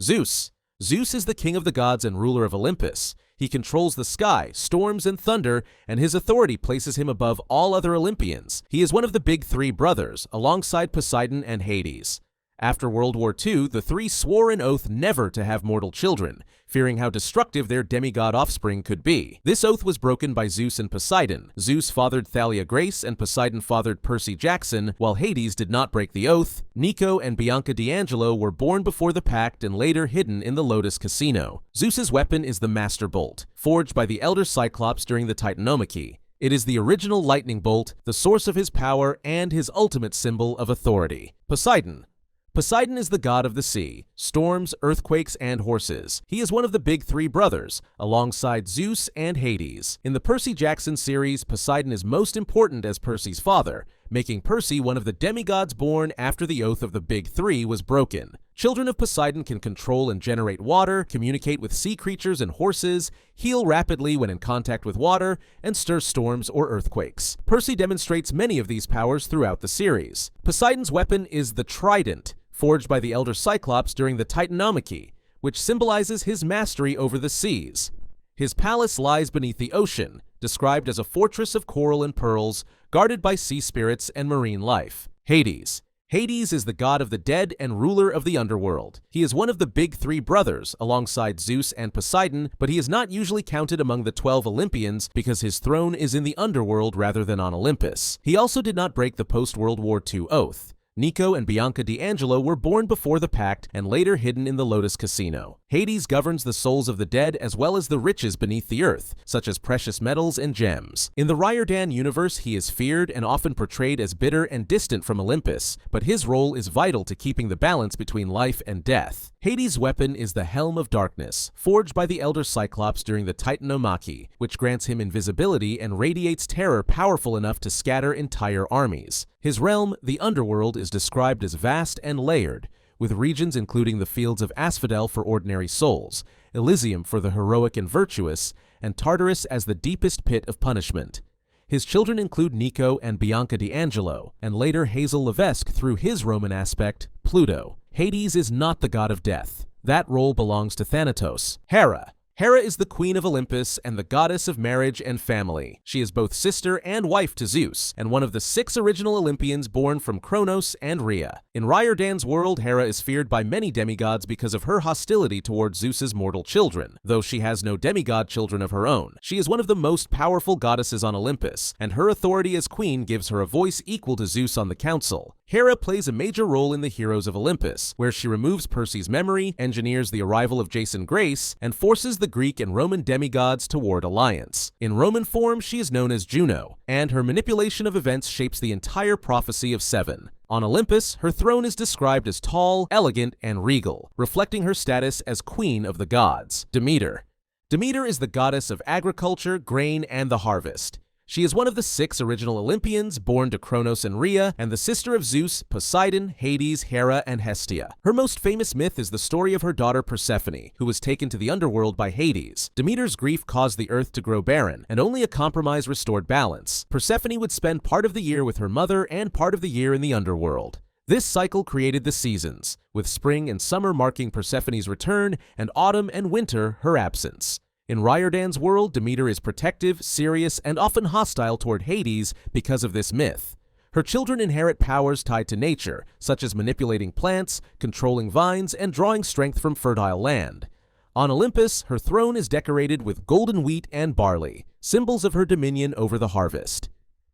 Zeus. Zeus is the king of the gods and ruler of Olympus. He controls the sky, storms, and thunder, and his authority places him above all other Olympians. He is one of the big three brothers, alongside Poseidon and Hades. After World War II, the three swore an oath never to have mortal children, fearing how destructive their demigod offspring could be. This oath was broken by Zeus and Poseidon. Zeus fathered Thalia Grace and Poseidon fathered Percy Jackson, while Hades did not break the oath. Nico and Bianca D'Angelo were born before the pact and later hidden in the Lotus Casino. Zeus's weapon is the Master Bolt, forged by the Elder Cyclops during the Titanomachy. It is the original lightning bolt, the source of his power, and his ultimate symbol of authority. Poseidon. Poseidon is the god of the sea, storms, earthquakes, and horses. He is one of the big three brothers, alongside Zeus and Hades. In the Percy Jackson series, Poseidon is most important as Percy's father, making Percy one of the demigods born after the oath of the big three was broken. Children of Poseidon can control and generate water, communicate with sea creatures and horses, heal rapidly when in contact with water, and stir storms or earthquakes. Percy demonstrates many of these powers throughout the series. Poseidon's weapon is the trident, forged by the Elder Cyclops during the Titanomachy, which symbolizes his mastery over the seas. His palace lies beneath the ocean, described as a fortress of coral and pearls, guarded by sea spirits and marine life. Hades. Hades is the god of the dead and ruler of the underworld. He is one of the big three brothers, alongside Zeus and Poseidon, but he is not usually counted among the 12 Olympians because his throne is in the underworld rather than on Olympus. He also did not break the post-World War II oath. Nico and Bianca D'Angelo were born before the pact and later hidden in the Lotus Casino. Hades governs the souls of the dead as well as the riches beneath the earth, such as precious metals and gems. In the Riordan universe, he is feared and often portrayed as bitter and distant from Olympus, but his role is vital to keeping the balance between life and death. Hades' weapon is the Helm of Darkness, forged by the Elder Cyclops during the Titanomachy, which grants him invisibility and radiates terror powerful enough to scatter entire armies. His realm, the underworld, is described as vast and layered, with regions including the fields of Asphodel for ordinary souls, Elysium for the heroic and virtuous, and Tartarus as the deepest pit of punishment. His children include Nico and Bianca D'Angelo, and later Hazel Levesque through his Roman aspect, Pluto. Hades is not the god of death. That role belongs to Thanatos. Hera. Hera is the queen of Olympus and the goddess of marriage and family. She is both sister and wife to Zeus, and one of the 6 original Olympians born from Kronos and Rhea. In Riordan's world, Hera is feared by many demigods because of her hostility towards Zeus's mortal children, though she has no demigod children of her own. She is one of the most powerful goddesses on Olympus, and her authority as queen gives her a voice equal to Zeus on the council. Hera plays a major role in the Heroes of Olympus, where she removes Percy's memory, engineers the arrival of Jason Grace, and forces the Greek and Roman demigods toward alliance. In Roman form, she is known as Juno, and her manipulation of events shapes the entire prophecy of 7. On Olympus, her throne is described as tall, elegant, and regal, reflecting her status as queen of the gods. Demeter. Demeter is the goddess of agriculture, grain, and the harvest. She is one of the 6 original Olympians, born to Kronos and Rhea, and the sister of Zeus, Poseidon, Hades, Hera, and Hestia. Her most famous myth is the story of her daughter Persephone, who was taken to the underworld by Hades. Demeter's grief caused the earth to grow barren, and only a compromise restored balance. Persephone would spend part of the year with her mother and part of the year in the underworld. This cycle created the seasons, with spring and summer marking Persephone's return, and autumn and winter her absence. In Riordan's world, Demeter is protective, serious, and often hostile toward Hades because of this myth. Her children inherit powers tied to nature, such as manipulating plants, controlling vines, and drawing strength from fertile land. On Olympus, her throne is decorated with golden wheat and barley, symbols of her dominion over the harvest.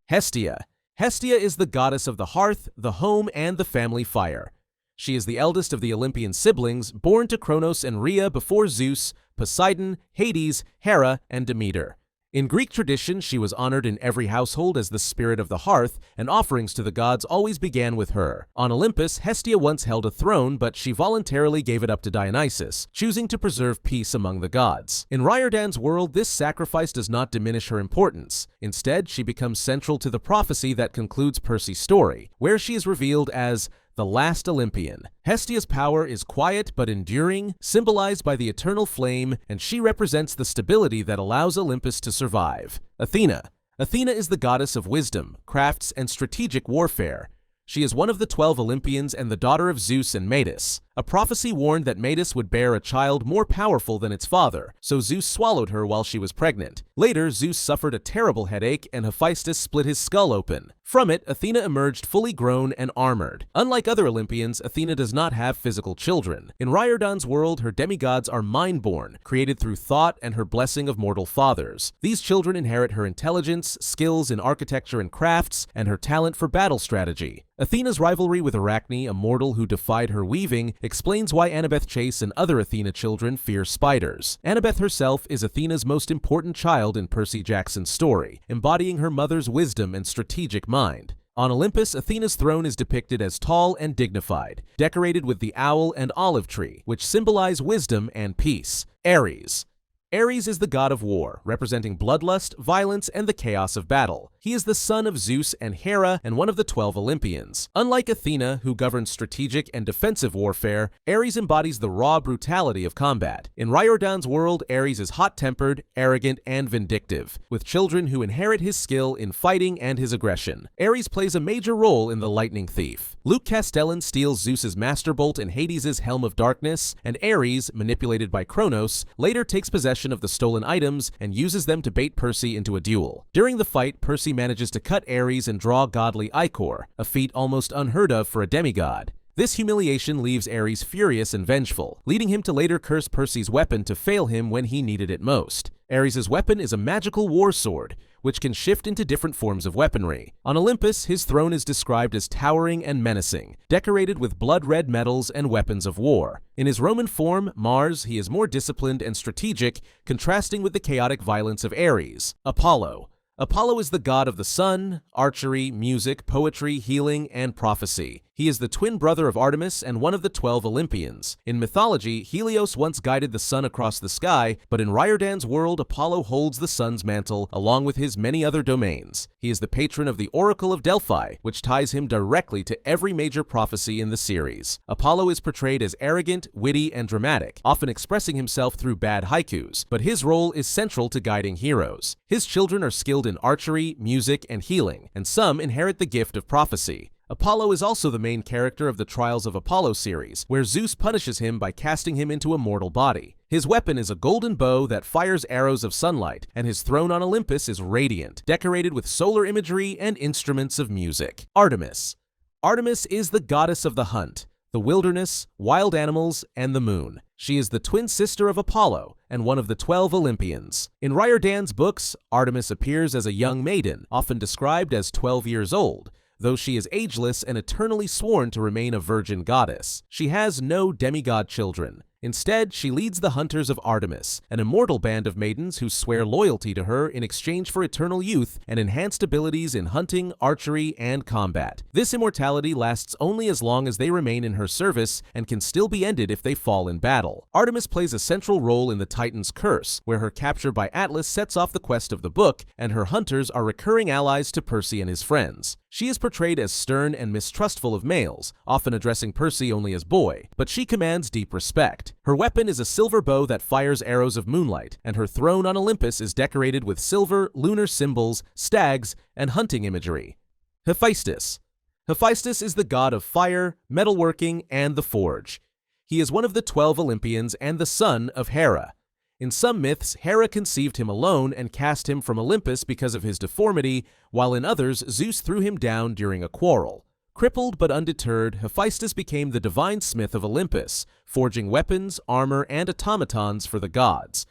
Hestia. Hestia is the goddess of the hearth, the home, and the family fire. She is the eldest of the Olympian siblings, born to Kronos and Rhea before Zeus, Poseidon, Hades, Hera, and Demeter. In Greek tradition, she was honored in every household as the spirit of the hearth, and offerings to the gods always began with her. On Olympus, Hestia once held a throne, but she voluntarily gave it up to Dionysus, choosing to preserve peace among the gods. In Riordan's world, this sacrifice does not diminish her importance. Instead, she becomes central to the prophecy that concludes Percy's story, where she is revealed as the last Olympian. Hestia's power is quiet but enduring, symbolized by the eternal flame, and she represents the stability that allows Olympus to survive. Athena. Athena is the goddess of wisdom, crafts, and strategic warfare. She is one of the 12 Olympians and the daughter of Zeus and Metis. A prophecy warned that Metis would bear a child more powerful than its father, so Zeus swallowed her while she was pregnant. Later, Zeus suffered a terrible headache and Hephaestus split his skull open. From it, Athena emerged fully grown and armored. Unlike other Olympians, Athena does not have physical children. In Riordan's world, her demigods are mind-born, created through thought and her blessing of mortal fathers. These children inherit her intelligence, skills in architecture and crafts, and her talent for battle strategy. Athena's rivalry with Arachne, a mortal who defied her weaving, explains why Annabeth Chase and other Athena children fear spiders. Annabeth herself is Athena's most important child in Percy Jackson's story, embodying her mother's wisdom and strategic mind. On Olympus, Athena's throne is depicted as tall and dignified, decorated with the owl and olive tree, which symbolize wisdom and peace. Ares. Ares is the god of war, representing bloodlust, violence, and the chaos of battle. He is the son of Zeus and Hera and one of the 12 Olympians. Unlike Athena, who governs strategic and defensive warfare, Ares embodies the raw brutality of combat. In Riordan's world, Ares is hot-tempered, arrogant, and vindictive, with children who inherit his skill in fighting and his aggression. Ares plays a major role in The Lightning Thief. Luke Castellan steals Zeus's Master Bolt and Hades' Helm of Darkness, and Ares, manipulated by Kronos, later takes possession of the stolen items and uses them to bait Percy into a duel. During the fight, Percy manages to cut Ares and draw godly ichor, a feat almost unheard of for a demigod. This humiliation leaves Ares furious and vengeful, leading him to later curse Percy's weapon to fail him when he needed it most. Ares' weapon is a magical war sword, which can shift into different forms of weaponry. On Olympus, his throne is described as towering and menacing, decorated with blood-red metals and weapons of war. In his Roman form, Mars, he is more disciplined and strategic, contrasting with the chaotic violence of Ares. Apollo. Apollo is the god of the sun, archery, music, poetry, healing, and prophecy. He is the twin brother of Artemis and one of the 12 Olympians. In mythology, Helios once guided the sun across the sky, but in Riordan's world, Apollo holds the sun's mantle along with his many other domains. He is the patron of the Oracle of Delphi, which ties him directly to every major prophecy in the series. Apollo is portrayed as arrogant, witty, and dramatic, often expressing himself through bad haikus, but his role is central to guiding heroes. His children are skilled in archery, music, and healing, and some inherit the gift of prophecy. Apollo is also the main character of the Trials of Apollo series, where Zeus punishes him by casting him into a mortal body. His weapon is a golden bow that fires arrows of sunlight, and his throne on Olympus is radiant, decorated with solar imagery and instruments of music. Artemis. Artemis is the goddess of the hunt, the wilderness, wild animals, and the moon. She is the twin sister of Apollo and one of the 12 Olympians. In Riordan's books, Artemis appears as a young maiden, often described as 12 years old, though she is ageless and eternally sworn to remain a virgin goddess. She has no demigod children. Instead, she leads the Hunters of Artemis, an immortal band of maidens who swear loyalty to her in exchange for eternal youth and enhanced abilities in hunting, archery, and combat. This immortality lasts only as long as they remain in her service and can still be ended if they fall in battle. Artemis plays a central role in the Titan's Curse, where her capture by Atlas sets off the quest of the book, and her hunters are recurring allies to Percy and his friends. She is portrayed as stern and mistrustful of males, often addressing Percy only as boy, but she commands deep respect. Her weapon is a silver bow that fires arrows of moonlight, and her throne on Olympus is decorated with silver, lunar symbols, stags, and hunting imagery. Hephaestus. Hephaestus is the god of fire, metalworking, and the forge. He is one of the 12 Olympians and the son of Hera. In some myths, Hera conceived him alone and cast him from Olympus because of his deformity, while in others, Zeus threw him down during a quarrel. Crippled but undeterred, Hephaestus became the divine smith of Olympus, forging weapons, armor, and automatons for the gods.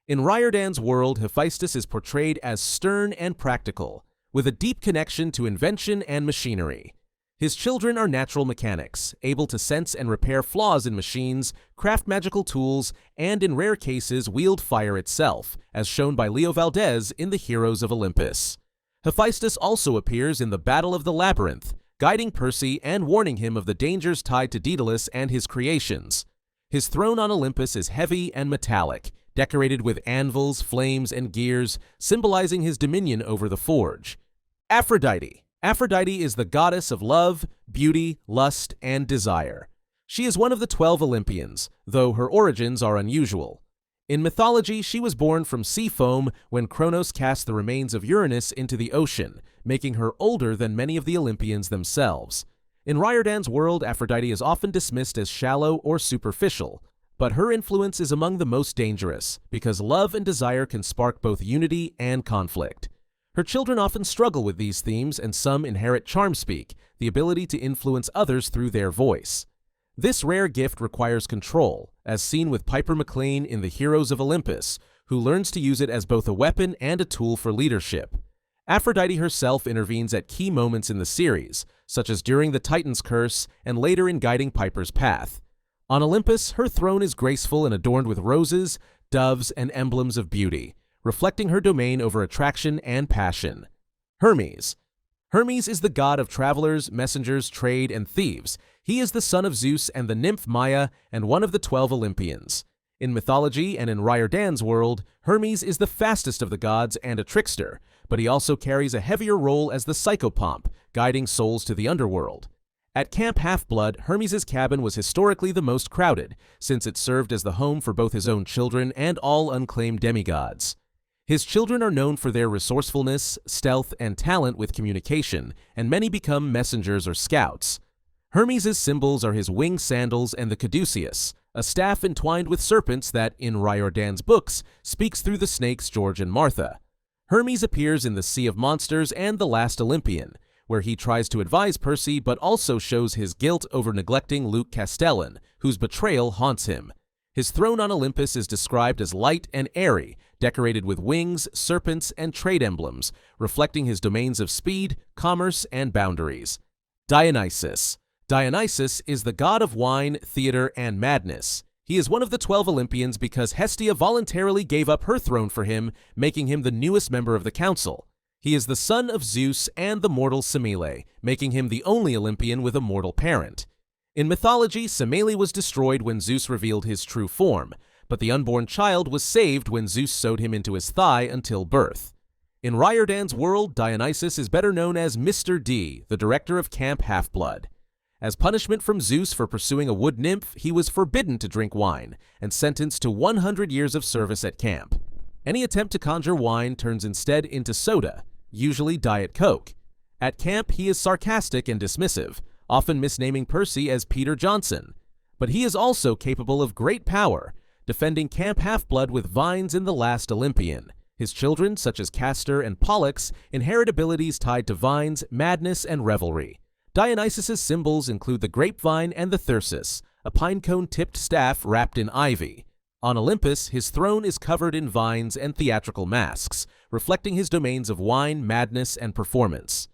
In Riordan's world, Hephaestus is portrayed as stern and practical, with a deep connection to invention and machinery. His children are natural mechanics, able to sense and repair flaws in machines, craft magical tools, and in rare cases wield fire itself, as shown by Leo Valdez in the Heroes of Olympus. Hephaestus also appears in the Battle of the Labyrinth, guiding Percy and warning him of the dangers tied to Daedalus and his creations. His throne on Olympus is heavy and metallic, decorated with anvils, flames, and gears, symbolizing his dominion over the forge. Aphrodite. Aphrodite is the goddess of love, beauty, lust, and desire. She is one of the 12 Olympians, though her origins are unusual. In mythology, she was born from sea foam when Kronos cast the remains of Uranus into the ocean, making her older than many of the Olympians themselves. In Riordan's world, Aphrodite is often dismissed as shallow or superficial, but her influence is among the most dangerous because love and desire can spark both unity and conflict. Her children often struggle with these themes, and some inherit charm speak, the ability to influence others through their voice. This rare gift requires control, as seen with Piper McLean in the Heroes of Olympus, who learns to use it as both a weapon and a tool for leadership. Aphrodite herself intervenes at key moments in the series, such as during the Titan's curse and later in guiding Piper's path. On Olympus, her throne is graceful and adorned with roses, doves, and emblems of beauty, reflecting her domain over attraction and passion. Hermes. Hermes is the god of travelers, messengers, trade, and thieves. He is the son of Zeus and the nymph Maia and one of the 12 Olympians. In mythology and in Riordan's world, Hermes is the fastest of the gods and a trickster, but he also carries a heavier role as the psychopomp, guiding souls to the underworld. At Camp Half-Blood, Hermes' cabin was historically the most crowded, since it served as the home for both his own children and all unclaimed demigods. His children are known for their resourcefulness, stealth, and talent with communication, and many become messengers or scouts. Hermes' symbols are his winged sandals and the caduceus, a staff entwined with serpents that, in Riordan's books, speaks through the snakes George and Martha. Hermes appears in the Sea of Monsters and The Last Olympian, where he tries to advise Percy but also shows his guilt over neglecting Luke Castellan, whose betrayal haunts him. His throne on Olympus is described as light and airy, decorated with wings, serpents, and trade emblems, reflecting his domains of speed, commerce, and boundaries. Dionysus. Dionysus is the god of wine, theater, and madness. He is one of the 12 Olympians because Hestia voluntarily gave up her throne for him, making him the newest member of the council. He is the son of Zeus and the mortal Semele, making him the only Olympian with a mortal parent. In mythology, Semele was destroyed when Zeus revealed his true form, but the unborn child was saved when Zeus sewed him into his thigh until birth. In Riordan's world, Dionysus is better known as Mr. D, the director of Camp Half-Blood. As punishment from Zeus for pursuing a wood nymph, he was forbidden to drink wine and sentenced to 100 years of service at camp. Any attempt to conjure wine turns instead into soda, usually Diet Coke. At camp, he is sarcastic and dismissive, often misnaming Percy as Peter Johnson. But he is also capable of great power, defending Camp Half-Blood with vines in The Last Olympian. His children, such as Castor and Pollux, inherit abilities tied to vines, madness, and revelry. Dionysus' symbols include the grapevine and the thyrsus, a pine-cone-tipped staff wrapped in ivy. On Olympus, his throne is covered in vines and theatrical masks, reflecting his domains of wine, madness, and performance.